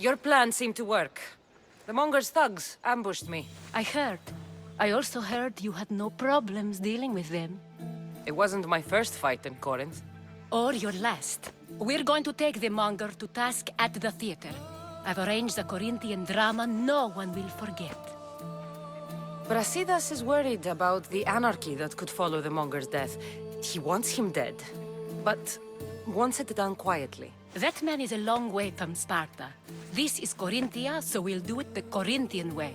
Your plan seemed to work. The Monger's thugs ambushed me. I heard. I also heard you had no problems dealing with them. It wasn't my first fight in Corinth. Or your last. We're going to take the Monger to task at the theater. I've arranged a Corinthian drama no one will forget. Brasidas is worried about the anarchy that could follow the Monger's death. He wants him dead, but wants it done quietly. That man is a long way from Sparta. This is Corinthia, so we'll do it the Corinthian way.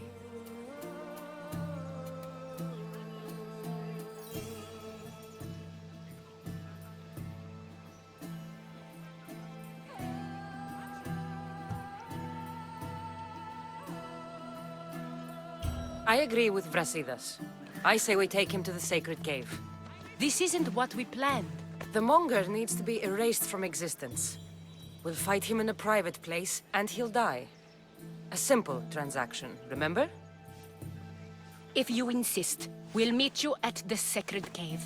I agree with Brasidas. I say we take him to the sacred cave. This isn't what we planned. The Monger needs to be erased from existence. We'll fight him in a private place, and he'll die. A simple transaction, remember? If you insist, we'll meet you at the sacred cave.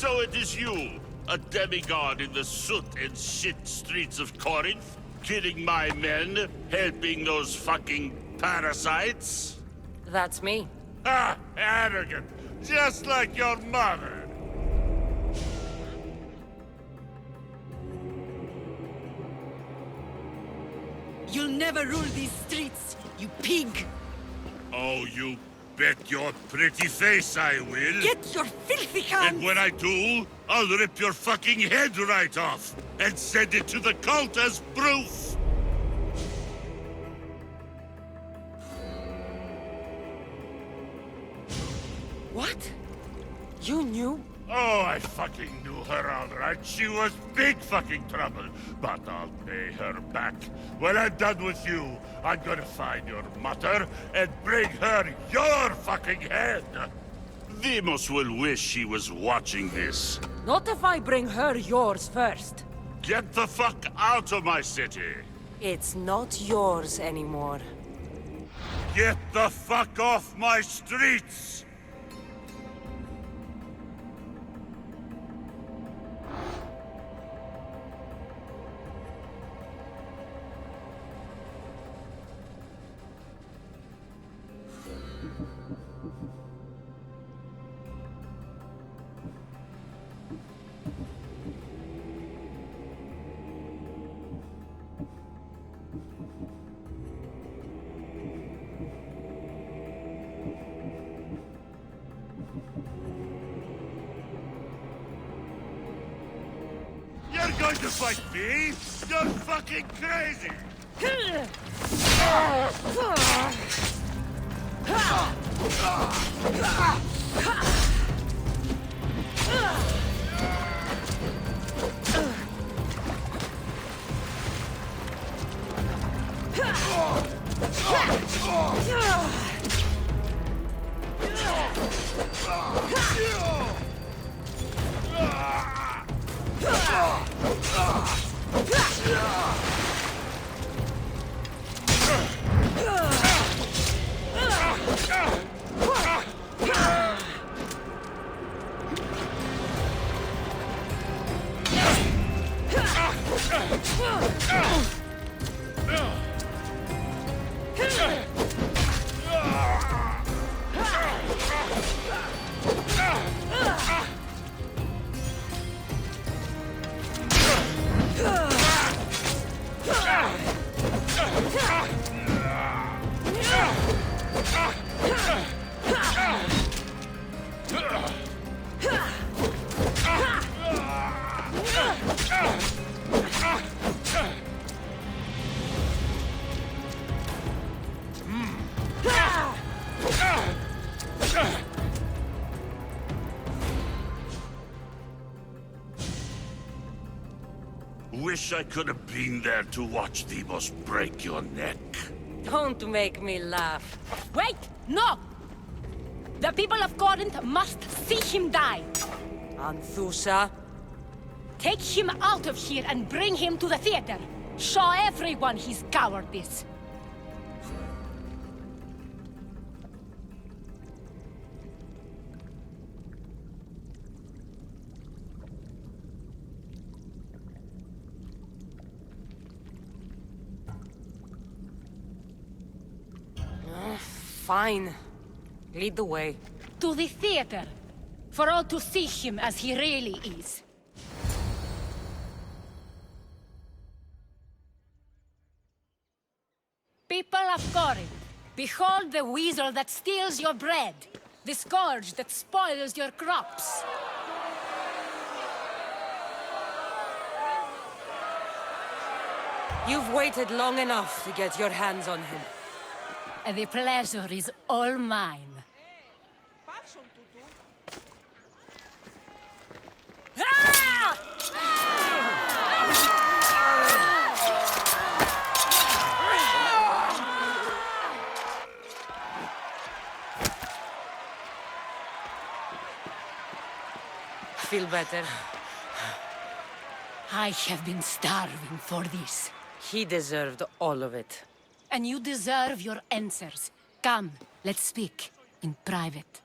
So it is you, a demigod in the soot and shit streets of Corinth, killing my men, helping those fucking parasites? That's me. Ah, arrogant, just like your mother. You'll never rule these streets, you pig! Oh, you bet your pretty face I will. Get your filthy hands! And when I do, I'll rip your fucking head right off and send it to the cult as proof. What? You knew? Oh, I fucking knew her all right. She was big fucking trouble. But I'll pay her back. When I'm done with you, I'm gonna find your mother and bring her your fucking head. Demos will wish she was watching this. Not if I bring her yours first. Get the fuck out of my city. It's not yours anymore. Get the fuck off my streets. You're going to fight me? You're fucking crazy! Wish I could have been there to watch Demos break your neck. Don't make me laugh. Wait! No! The people of Corinth must see him die. Anthusa? Take him out of here and bring him to the theater. Show everyone his cowardice. Fine. Lead the way. To the theater. For all to see him as he really is. People of Corinth, behold the weasel that steals your bread. The scourge that spoils your crops. You've waited long enough to get your hands on him. The pleasure is all mine. Ah! Feel better? I have been starving for this. He deserved all of it. And you deserve your answers. Come, let's speak in private.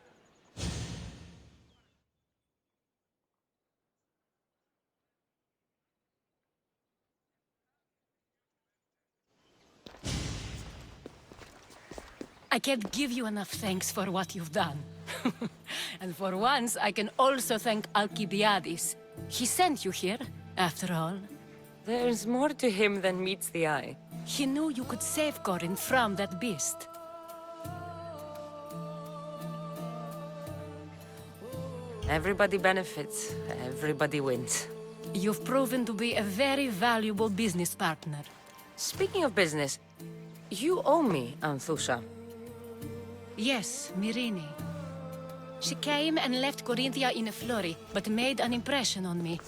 I can't give you enough thanks for what you've done. And for once, I can also thank Alcibiades. He sent you here, after all. There's more to him than meets the eye. He knew you could save Corinth from that beast. Everybody benefits, everybody wins. You've proven to be a very valuable business partner. Speaking of business, you owe me, Anthusa. Yes, Myrine. She came and left Corinthia in a flurry, but made an impression on me,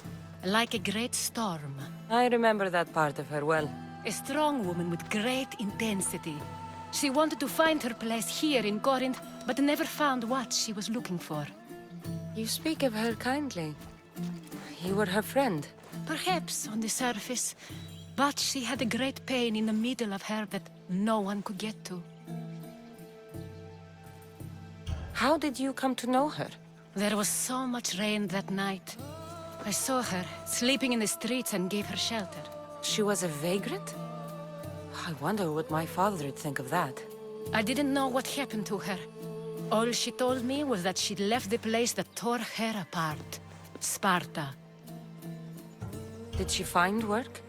like a great storm. I remember that part of her well. A strong woman with great intensity. She wanted to find her place here in Corinth, but never found what she was looking for. You speak of her kindly. You were her friend. Perhaps on the surface, but she had a great pain in the middle of her that no one could get to. How did you come to know her? There was so much rain that night. I saw her, sleeping in the streets, and gave her shelter. She was a vagrant? I wonder what my father would think of that. I didn't know what happened to her. All she told me was that she'd left the place that tore her apart. Sparta. Did she find work?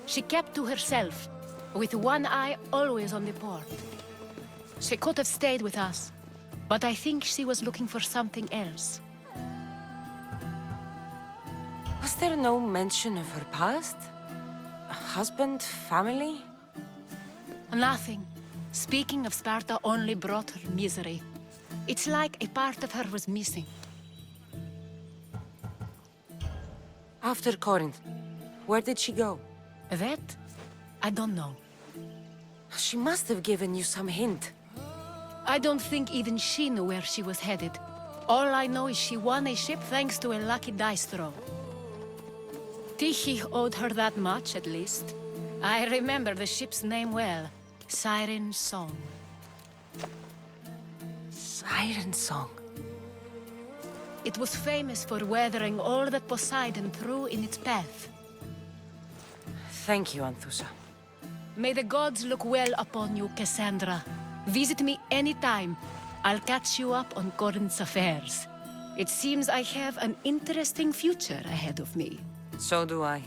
She kept to herself, with one eye always on the port. She could have stayed with us, But I think she was looking for something else. Was there no mention of her past? A husband, family? Nothing. Speaking of Sparta only brought her misery. It's like a part of her was missing. After Corinth, where did she go? That? I don't know. She must have given you some hint. I don't think even she knew where she was headed. All I know is she won a ship thanks to a lucky dice throw. Tyche owed her that much, at least. I remember the ship's name well. Siren Song. Siren Song. It was famous for weathering all that Poseidon threw in its path. Thank you, Anthusa. May the gods look well upon you, Cassandra. Visit me anytime. I'll catch you up on Corinth's affairs. It seems I have an interesting future ahead of me. So do I.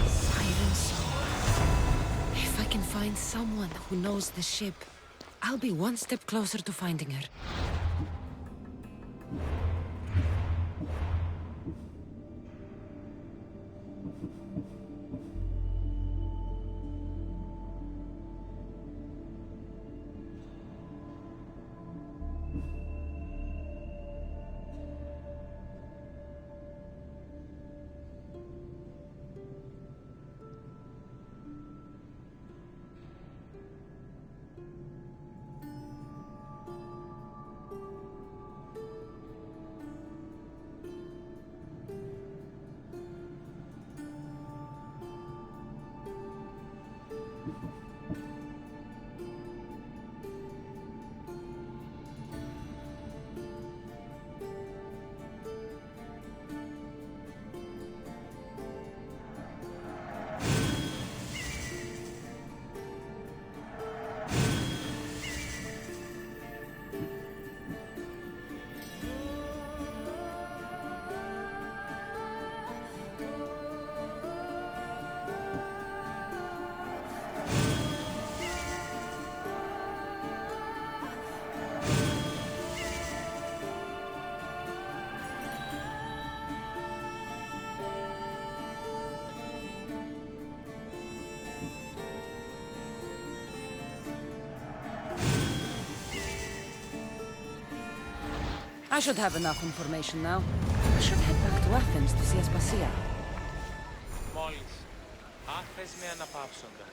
Siren Song. If I can find someone who knows the ship, I'll be one step closer to finding her. I should have enough information now. I should head back to Athens to see Aspasia. Μόλις. Άφες με αναπαύσοντα.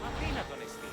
Αδύνατον εστί.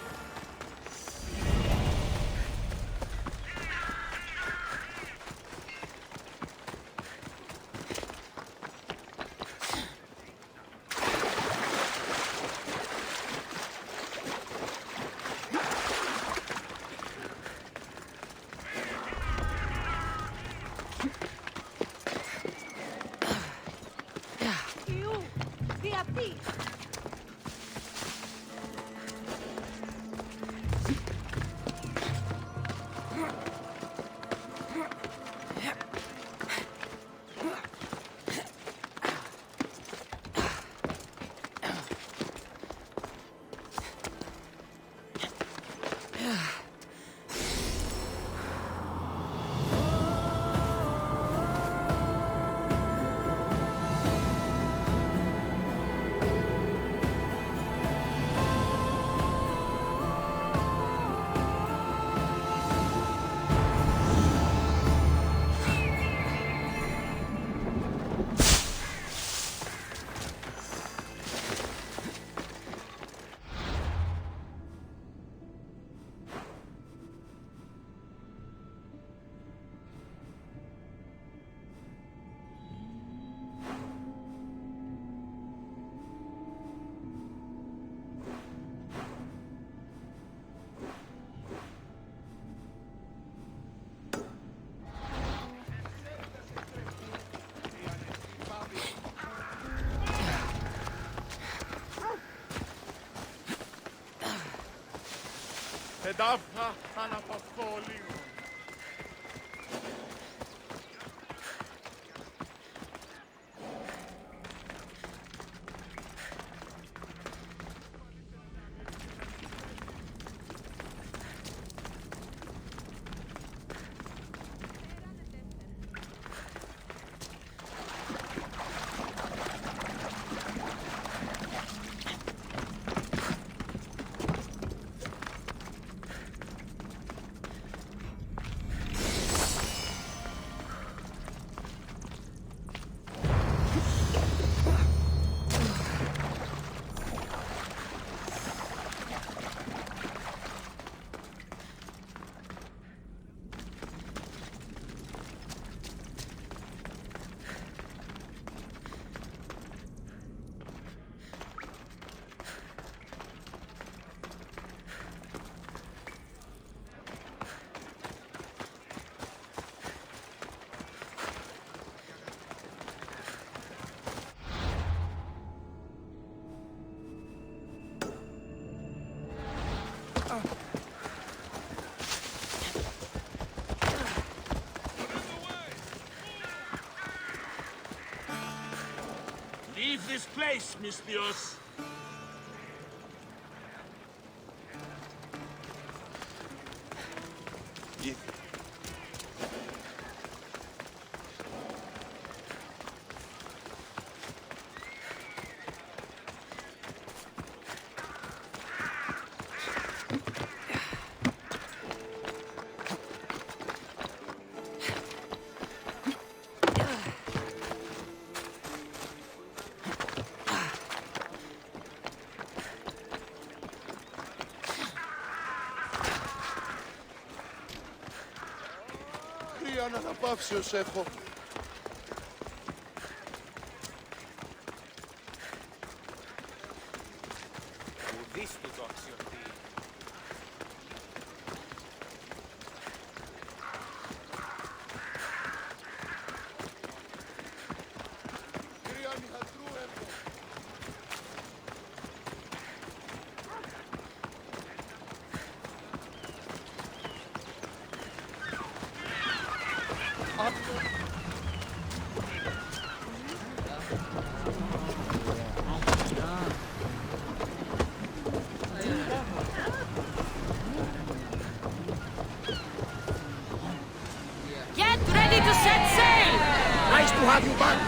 εντάφθα αναπαυθώ λίγο. Leave this place, Mistios. Κρύα αναπαύσεως έχω. Ουδής του το αξιοποιεί. Κρύα νυχαντρού έχω. Get ready to set sail! Nice to have you back.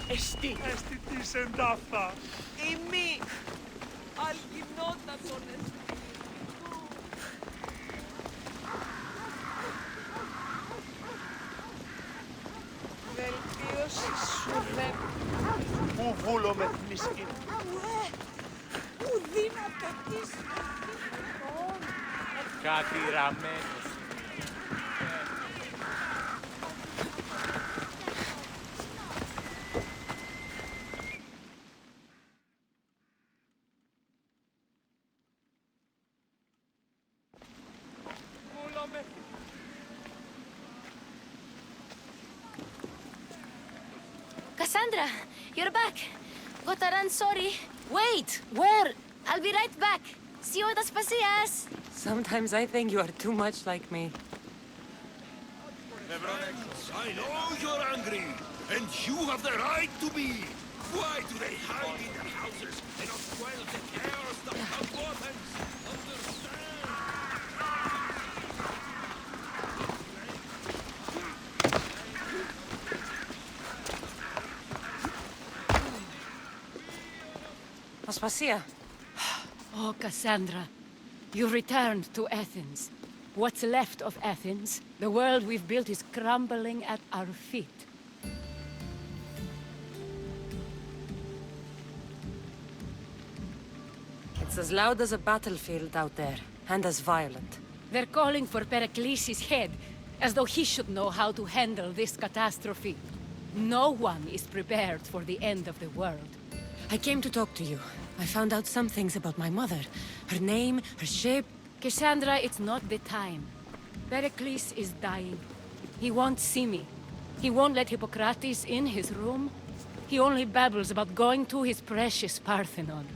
Εστί. Έστι της εντάφθα. Ημί. Αλγινότατον εστί. Κάτι ραμμένος. Cassandra, you're back. Gotta run, sorry. Wait! Where? I'll be right back. See you at Aspasias. Sometimes I think you are too much like me. I know you're angry, and you have the right to be. Why do they hide in their houses and not quell the chaos that happens? Understand? Aspasia. Oh, Cassandra, you returned to Athens. What's left of Athens, the world we've built is crumbling at our feet. It's as loud as a battlefield out there, and as violent. They're calling for Pericles' head, as though he should know how to handle this catastrophe. No one is prepared for the end of the world. I came to talk to you. I found out some things about my mother. Her name, her ship. Cassandra, it's not the time. Pericles is dying. He won't see me. He won't let Hippocrates in his room. He only babbles about going to his precious Parthenon.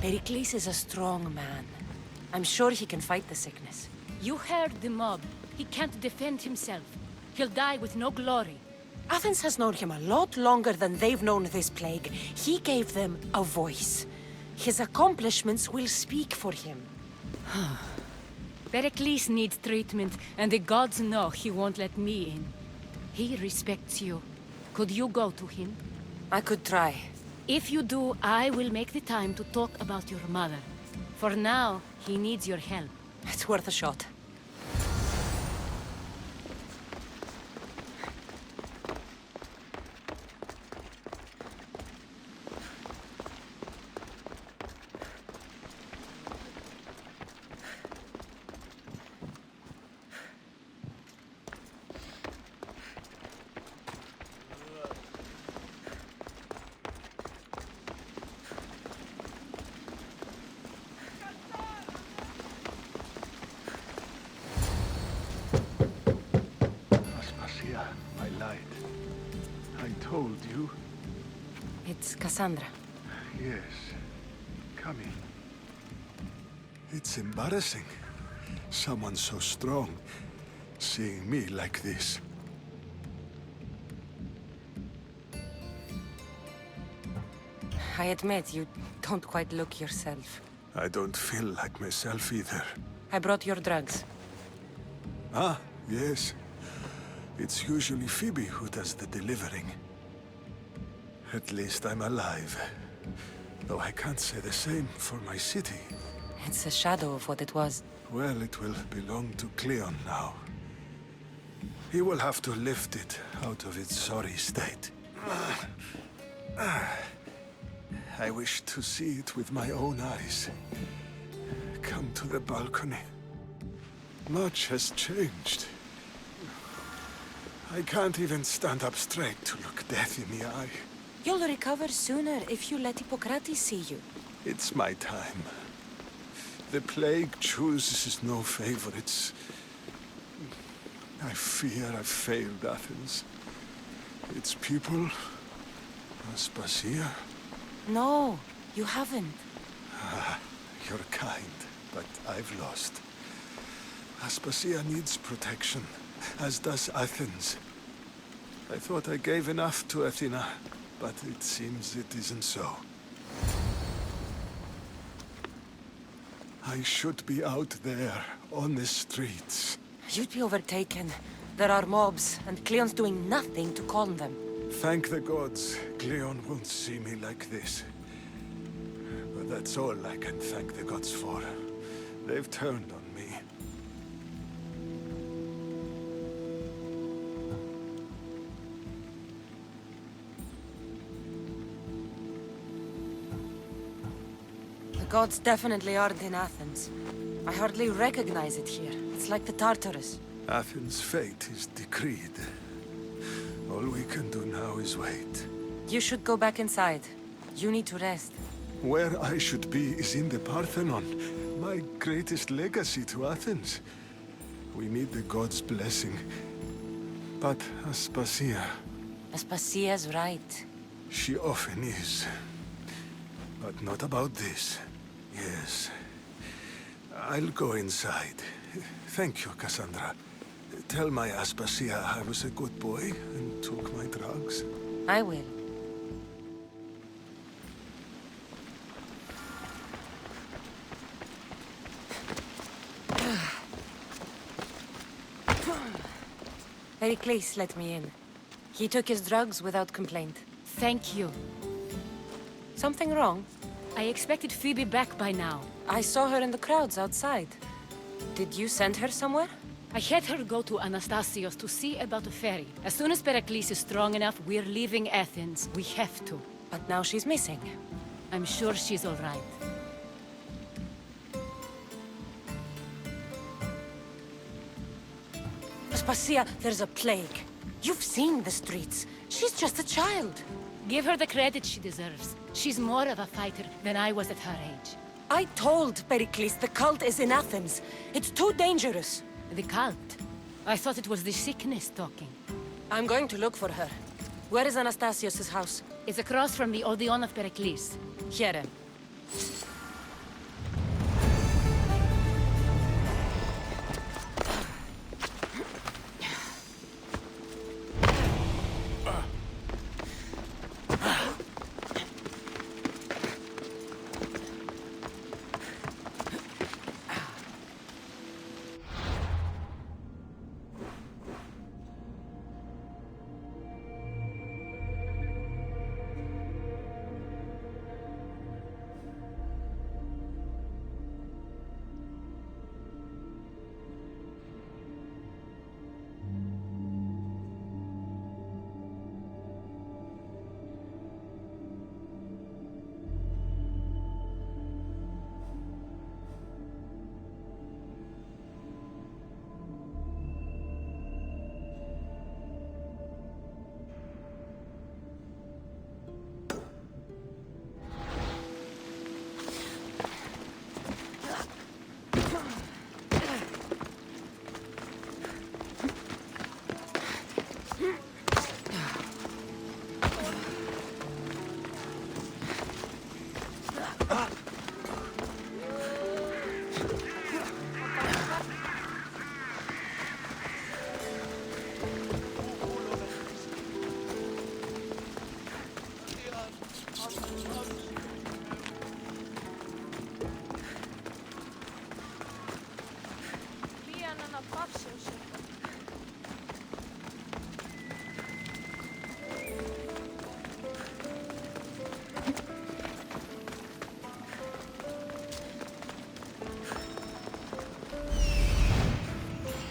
Pericles is a strong man. I'm sure he can fight the sickness. You heard the mob. He can't defend himself. He'll die with no glory. Athens has known him a lot longer than they've known this plague. He gave them a voice. His accomplishments will speak for him. Pericles needs treatment, and the gods know he won't let me in. He respects you. Could you go to him? I could try. If you do, I will make the time to talk about your mother. For now, he needs your help. It's worth a shot. Aspasia, my light. I told you. It's Cassandra. Yes. Come in. It's embarrassing. Someone so strong, seeing me like this. I admit, you don't quite look yourself. I don't feel like myself either. I brought your drugs. Ah, yes. It's usually Phoebe who does the delivering. At least I'm alive. Though I can't say the same for my city. It's a shadow of what it was. Well, it will belong to Cleon now. He will have to lift it out of its sorry state. I wish to see it with my own eyes. Come to the balcony. Much has changed. I can't even stand up straight to look death in the eye. You'll recover sooner if you let Hippocrates see you. It's my time. The plague chooses no favorites. I fear I've failed Athens. Its people, Aspasia. No, you haven't. You're kind, but I've lost. Aspasia needs protection, as does Athens. I thought I gave enough to Athena, but it seems it isn't so. I should be out there, on the streets. You'd be overtaken. There are mobs, and Cleon's doing nothing to calm them. Thank the gods, Cleon won't see me like this. But that's all I can thank the gods for. They've turned on me. Gods definitely aren't in Athens. I hardly recognize it here. It's like the Tartarus. Athens' fate is decreed. All we can do now is wait. You should go back inside. You need to rest. Where I should be is in the Parthenon, my greatest legacy to Athens. We need the gods' blessing. But Aspasia, Aspasia's right. she often is. But not about this. Yes. I'll go inside. Thank you, Cassandra. Tell my Aspasia I was a good boy and took my drugs. I will. Pericles let me in. He took his drugs without complaint. Thank you. Something wrong? I expected Phoebe back by now. I saw her in the crowds outside. Did you send her somewhere? I had her go to Anastasios to see about a ferry. As soon as Pericles is strong enough, we're leaving Athens. We have to. But now she's missing. I'm sure she's all right. Aspasia, there's a plague. You've seen the streets. She's just a child. Give her the credit she deserves. She's more of a fighter than I was at her age. I told Pericles the cult is in Athens. It's too dangerous. The cult? I thought it was the sickness talking. I'm going to look for her. Where is Anastasios' house? It's across from the Odeon of Pericles. Hear him.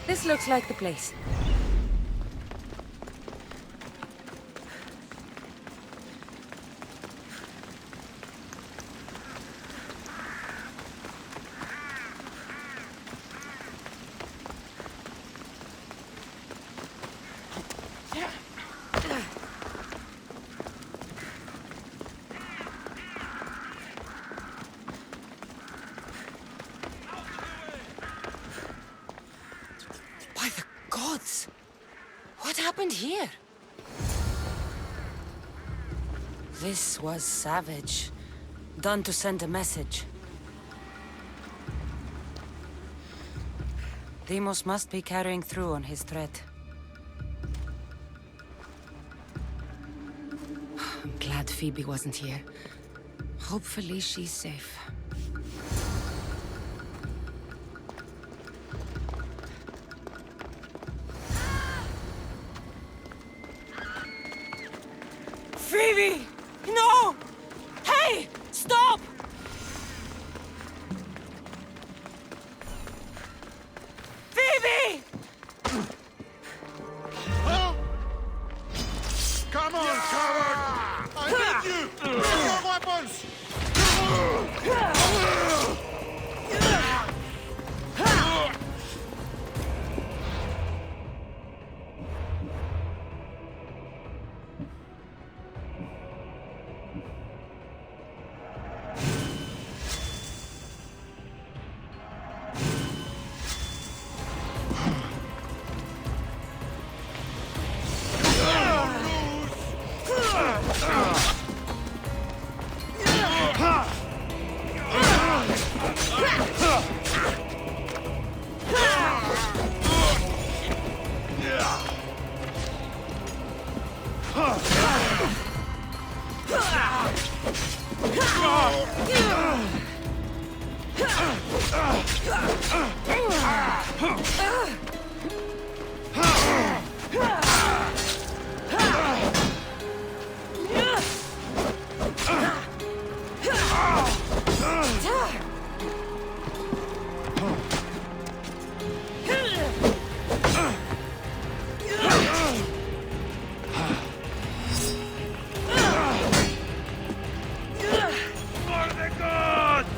This looks like the place. By the gods! What happened here? This was savage. Done to send a message. Deimos must be carrying through on his threat. I'm glad Phoebe wasn't here. Hopefully she's safe. Phoebe! No! Hey! Stop! Phoebe! Come on, coward! I need you! Bring your weapons! For the gods!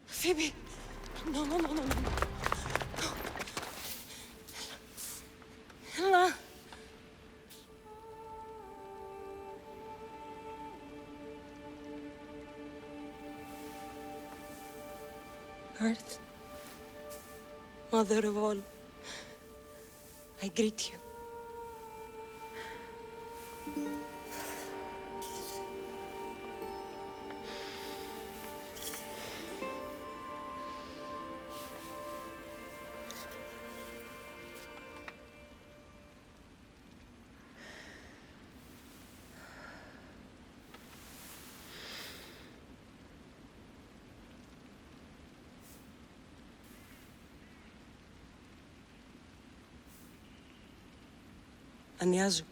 Phoebe! No, no, no, no, no. Ella. Earth, Mother of all, I greet you. Ανιάζω.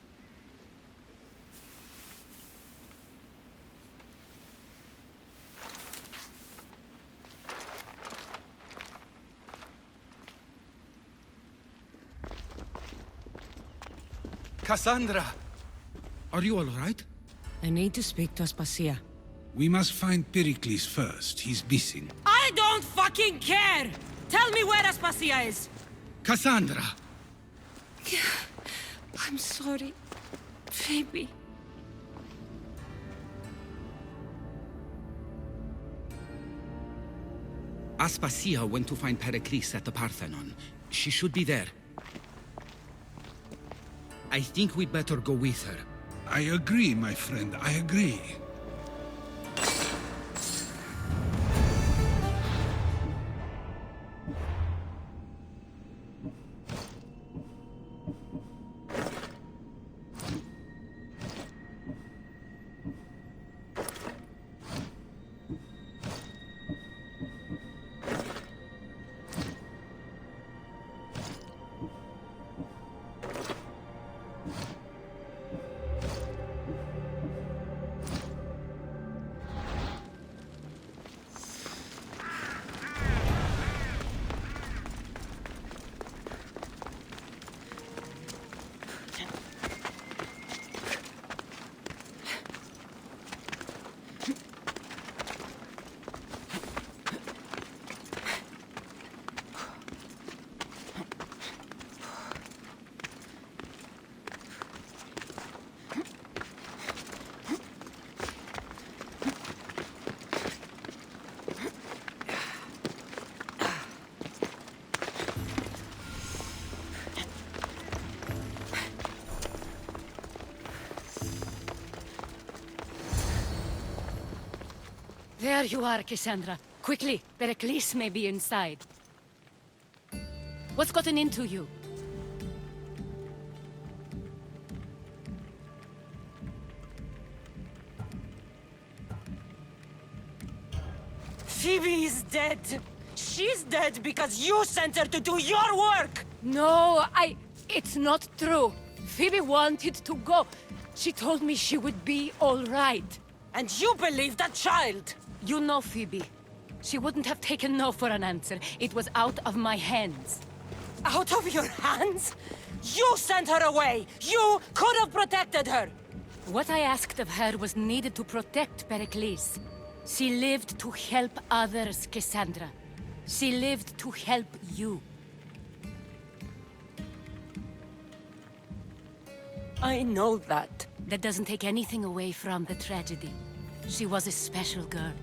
Cassandra! Are you all right? I need to speak to Aspasia. We must find Pericles first. He's missing. I don't fucking care! Tell me where Aspasia is! Cassandra! I'm sorry, Phoebe. Aspasia went to find Pericles at the Parthenon. She should be there. I think we'd better go with her. I agree, my friend. I agree. There you are, Cassandra. Quickly, Pericles may be inside. What's gotten into you? Phoebe is dead. She's dead because you sent her to do your work! No, it's not true. Phoebe wanted to go. She told me she would be all right. And you believe that child! You know Phoebe. She wouldn't have taken no for an answer. It was out of my hands. Out of your hands? You sent her away! You could have protected her! What I asked of her was needed to protect Pericles. She lived to help others, Cassandra. She lived to help you. I know that. That doesn't take anything away from the tragedy. She was a special girl.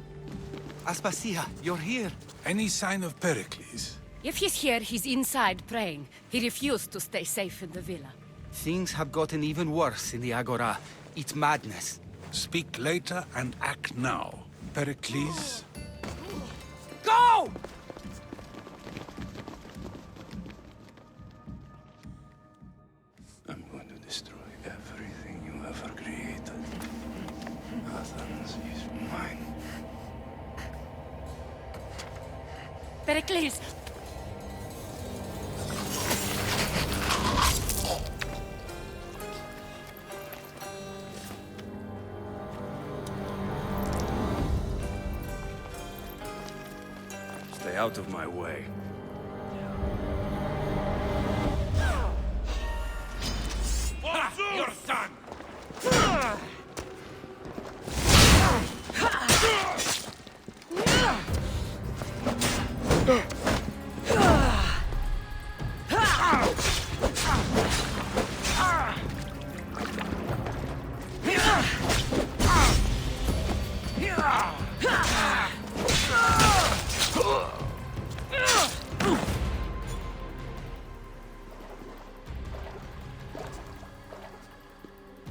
Aspasia, you're here. Any sign of Pericles? If he's here, he's inside praying. He refused to stay safe in the villa. Things have gotten even worse in the Agora. It's madness. Speak later and act now. Pericles? Go! I'm going to destroy everything you ever created. Athens is mine. Pericles! Stay out of my way. Your son!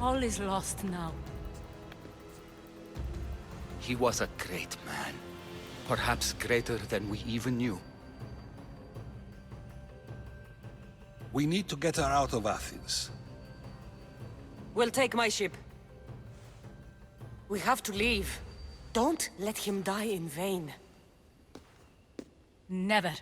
All is lost now. He was a great man. Perhaps greater than we even knew. We need to get her out of Athens. We'll take my ship. We have to leave. Don't let him die in vain. Never.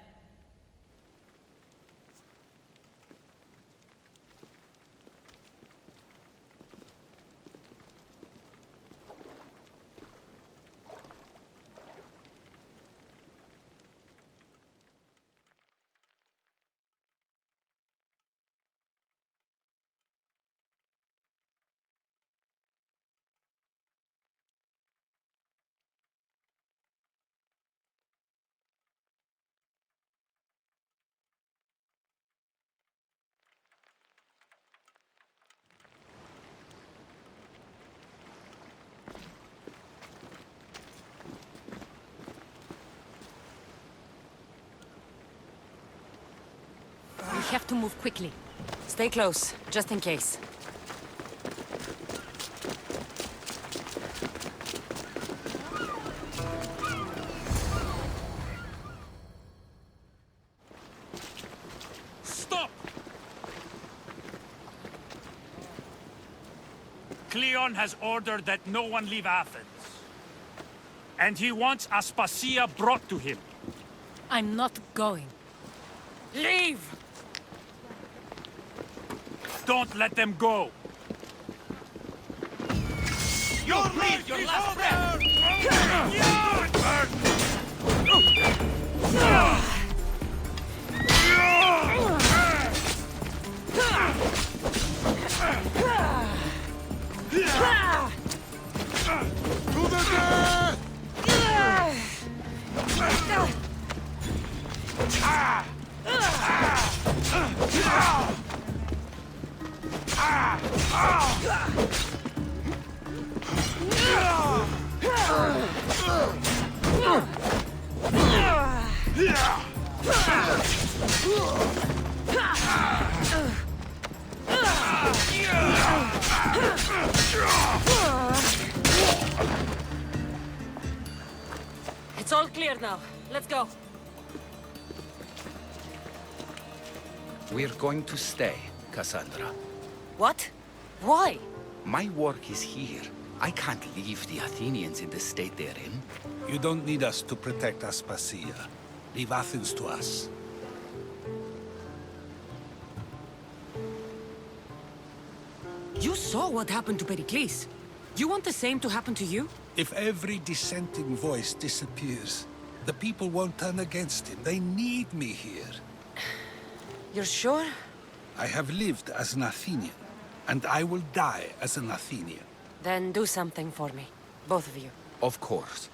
We have to move quickly. Stay close, just in case. Stop! Cleon has ordered that no one leave Athens. And he wants Aspasia brought to him. I'm not going. Leave! Don't let them go! You'll breathe your last breath! To the death! It's all clear now. Let's go. We're going to stay, Cassandra. What? Why? My work is here. I can't leave the Athenians in the state they're in. You don't need us to protect Aspasia. Leave Athens to us. You saw what happened to Pericles. You want the same to happen to you? If every dissenting voice disappears, the people won't turn against him. They need me here. You're sure? I have lived as an Athenian, and I will die as an Athenian. Then do something for me. Both of you. Of course.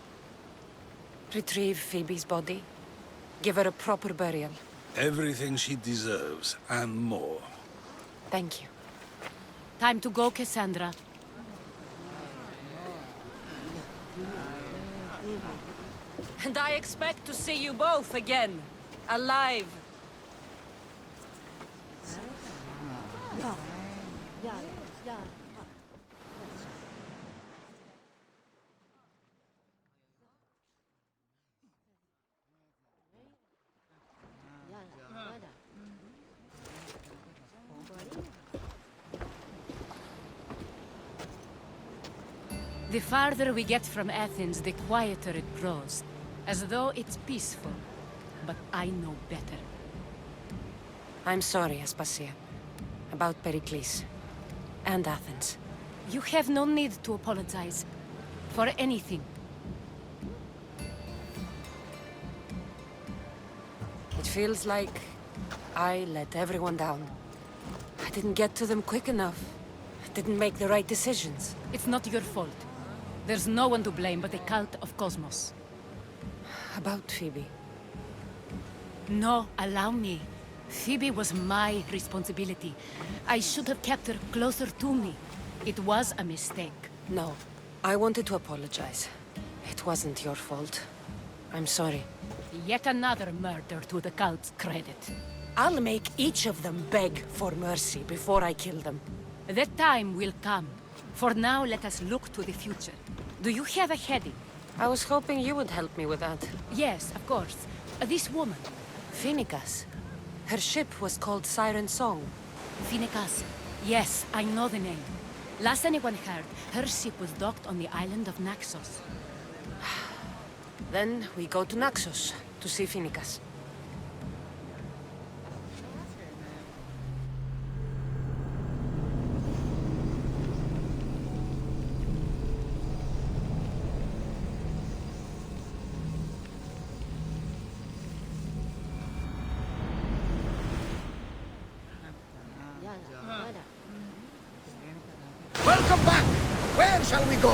Retrieve Phoebe's body. Give her a proper burial. Everything she deserves, and more. Thank you. Time to go, Cassandra. And I expect to see you both again, alive. The farther we get from Athens, the quieter it grows. As though it's peaceful. But I know better. I'm sorry, Aspasia. About Pericles. And Athens. You have no need to apologize. For anything. It feels like I let everyone down. I didn't get to them quick enough. I didn't make the right decisions. It's not your fault. There's no one to blame but the cult of Cosmos. About Phoebe. No, allow me. Phoebe was my responsibility. I should have kept her closer to me. It was a mistake. No, I wanted to apologize. It wasn't your fault. I'm sorry. Yet another murder to the cult's credit. I'll make each of them beg for mercy before I kill them. That time will come. For now, let us look to the future. Do you have a heading? I was hoping you would help me with that. Yes, of course. This woman. Phoenicas. Her ship was called Siren Song. Phoenicas. Yes, I know the name. Last anyone heard, her ship was docked on the island of Naxos. Then we go to Naxos to see Phoenicas. Welcome back! Where shall we go?